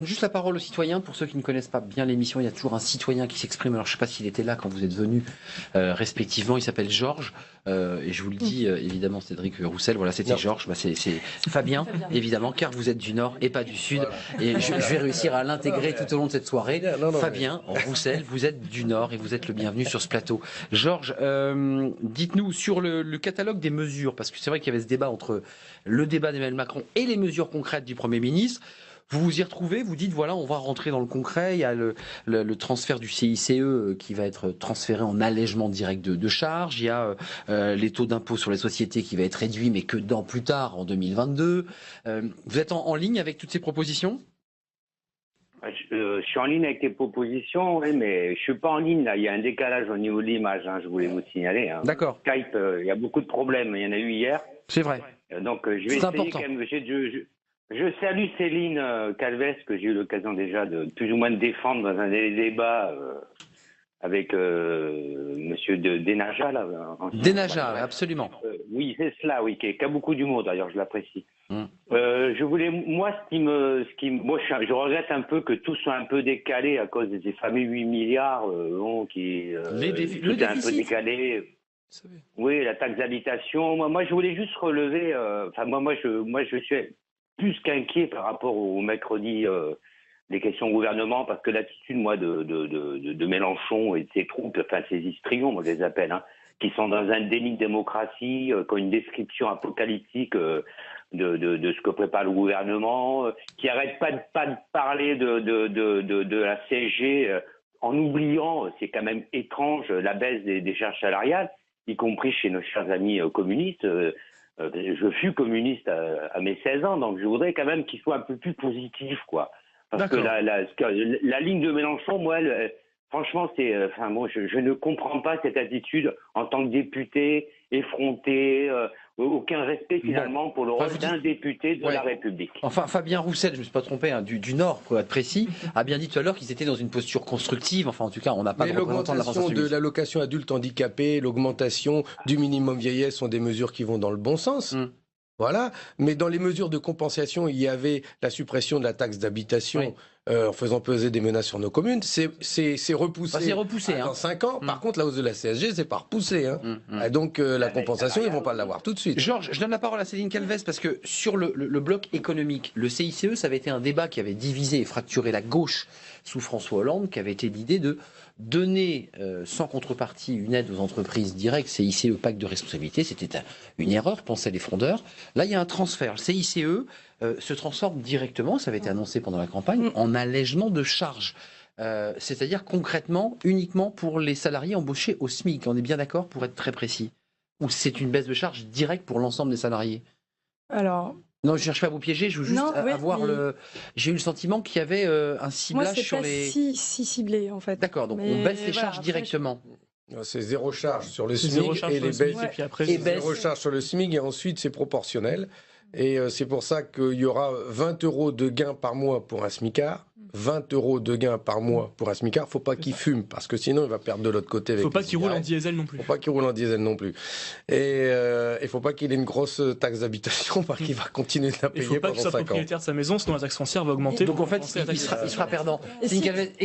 Juste la parole aux citoyens. Pour ceux qui ne connaissent pas bien l'émission, il y a toujours un citoyen qui s'exprime. Alors, je ne sais pas s'il était là quand vous êtes venus respectivement. Il s'appelle Georges. Et je vous le dis, évidemment, Cédric Roussel. Voilà, c'était Georges. Bah, c'est Fabien, évidemment, car vous êtes du Nord et pas du Sud. Voilà. Et je vais réussir à l'intégrer tout au long de cette soirée. Fabien Roussel, vous êtes du Nord et vous êtes le bienvenu sur ce plateau. Georges, dites-nous sur le catalogue des mesures, parce que c'est vrai qu'il y avait ce débat entre le débat d'Emmanuel Macron et les mesures concrètes du Premier ministre. Vous vous y retrouvez, vous dites voilà, on va rentrer dans le concret, il y a le transfert du CICE qui va être transféré en allègement direct de charges, il y a les taux d'impôt sur les sociétés qui va être réduit, mais que dans plus tard, en 2022. Vous êtes en ligne avec toutes ces propositions ? Je suis en ligne avec les propositions, oui, mais je suis pas en ligne là. Il y a un décalage au niveau de l'image, hein, je voulais vous signaler. Hein. D'accord. Skype, il y a beaucoup de problèmes. Il y en a eu hier. C'est vrai. Donc je vais essayer quand même. Je salue Céline Calves, que j'ai eu l'occasion déjà de plus ou moins de défendre dans un des débats avec Monsieur Denaja là. Denaja, absolument. Oui, c'est cela, oui, qui a beaucoup d'humour d'ailleurs, je l'apprécie. Je voulais, moi, moi, je regrette un peu que tout soit un peu décalé à cause de ces fameux 8 milliards, tout est un peu décalé. Oui, la taxe d'habitation. Moi, je voulais juste relever. Moi, je suis plus qu'inquiet par rapport au mercredi des questions au gouvernement, parce que l'attitude, moi, de Mélenchon et de ses troupes, enfin ses histrions, moi je les appelle, hein, qui sont dans un déni de démocratie, qui ont une description apocalyptique de ce que prépare le gouvernement, qui n'arrêtent pas de parler de la CSG, en oubliant, c'est quand même étrange, la baisse des charges salariales, y compris chez nos chers amis communistes. Je fus communiste à mes 16 ans, donc je voudrais quand même qu'il soit un peu plus positif, quoi. Parce que la ligne de Mélenchon, moi, franchement, je ne comprends pas cette attitude en tant que député, effronté, aucun respect finalement pour le rôle d'un député de la République. Enfin, Fabien Roussel, je ne me suis pas trompé, hein, du Nord, pour être précis, a bien dit tout à l'heure qu'ils étaient dans une posture constructive. Enfin, en tout cas, on n'a pas de représentant de la France insoumise. L'augmentation de l'allocation adulte handicapé, l'augmentation du minimum vieillesse sont des mesures qui vont dans le bon sens. Voilà, mais dans les mesures de compensation, il y avait la suppression de la taxe d'habitation en faisant peser des menaces sur nos communes. C'est repoussé, c'est repoussé dans 5 ans. Par contre, la hausse de la CSG, c'est pas repoussé. Hein. Donc la compensation, ils vont pas l'avoir tout de suite. Georges, je donne la parole à Céline Calves parce que sur le bloc économique, le CICE, ça avait été un débat qui avait divisé et fracturé la gauche sous François Hollande, qui avait été l'idée de donner sans contrepartie une aide aux entreprises directes, CICE, pacte de responsabilité. C'était une erreur, pensaient les frondeurs. Là, il y a un transfert. Le CICE se transforme directement, ça avait été annoncé pendant la campagne, en allègement de charges. C'est-à-dire concrètement, uniquement pour les salariés embauchés au SMIC. On est bien d'accord pour être très précis? Ou c'est une baisse de charges directe pour l'ensemble des salariés? Alors... Non, je ne cherche pas à vous piéger, je veux juste avoir le... J'ai eu le sentiment qu'il y avait un ciblage sur les... Moi, c'est pas si ciblé, en fait. D'accord, donc on baisse les charges directement. C'est zéro charge sur le SMIC et les baisses. Et puis après, c'est zéro charge sur le SMIC et ensuite c'est proportionnel. Et c'est pour ça qu'il y aura 20 € de gain par mois pour un SMICard. 20 € de gain par mois pour un SMICard. Il ne faut pas qu'il fume, parce que sinon il va perdre de l'autre côté. Il ne faut pas qu'il roule en diesel non plus. Il ne faut pas qu'il roule en diesel non plus. Et il ne faut pas qu'il ait une grosse taxe d'habitation, parce qu'il va continuer de la payer pendant 5 ans. Il ne faut pas qu'il soit propriétaire de sa maison, sinon la taxe foncière va augmenter. Donc en fait, il sera perdant.